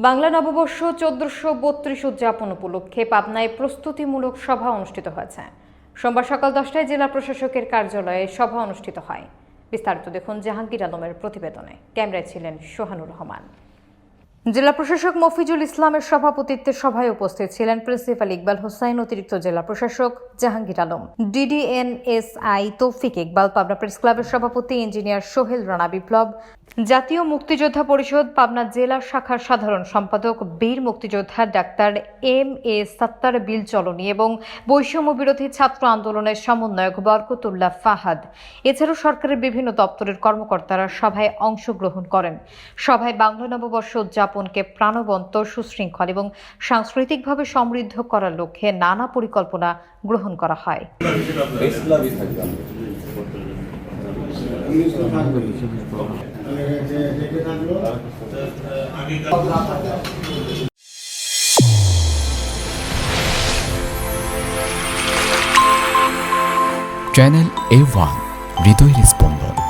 বাংলা নববর্ষ 1432 উদযাপন উপলক্ষে পাবনায় প্রস্তুতিমূলক সভা অনুষ্ঠিত হয়েছে। সোমবার সকাল 10টায় জেলা প্রশাসকের কার্যালয়ে সভা অনুষ্ঠিত হয়। বিস্তারিত দেখুন জাহাঙ্গীর আলমের প্রতিবেদনে। ক্যামেরায় ছিলেন সোহানুর রহমান। জেলা প্রশাসক মফিজুল ইসলামের সভাপতিত্বে সভায় উপস্থিত ছিলেন প্রিন্সিপাল ইকবাল হোসাইন, অতিরিক্ত জেলা প্রশাসক জাহাঙ্গীর আলম, ডিডিএনএসআই তৌফিক ইকবাল, পাবনা প্রেস ক্লাবের সভাপতি ইঞ্জিনিয়ার সোহেল রানা বিপ্লব, জাতীয় মুক্তিযোদ্ধা পরিষদ পাবনা জেলা শাখার সাধারণ সম্পাদক বীর মুক্তিযোদ্ধা ডাক্তার এম.এ. সাত্তার বিল চলনী এবং বৈষম্য বিরোধী ছাত্র আন্দোলনের সমন্বয়ক বরকতুল্লাহ ফাহাদ। এছাড়াও সরকারের বিভিন্ন দপ্তরের কর্মকর্তারা সভায় অংশগ্রহণ করেন। সভায় বাংলা নববর্ষ উদযাপনকে প্রাণবন্ত, সুশৃঙ্খল এবং সাংস্কৃতিকভাবে সমৃদ্ধ করার লক্ষ্যে নানা পরিকল্পনা গ্রহণ করা হয়। চ্যানেল A1 হৃদয়ের স্পন্দন।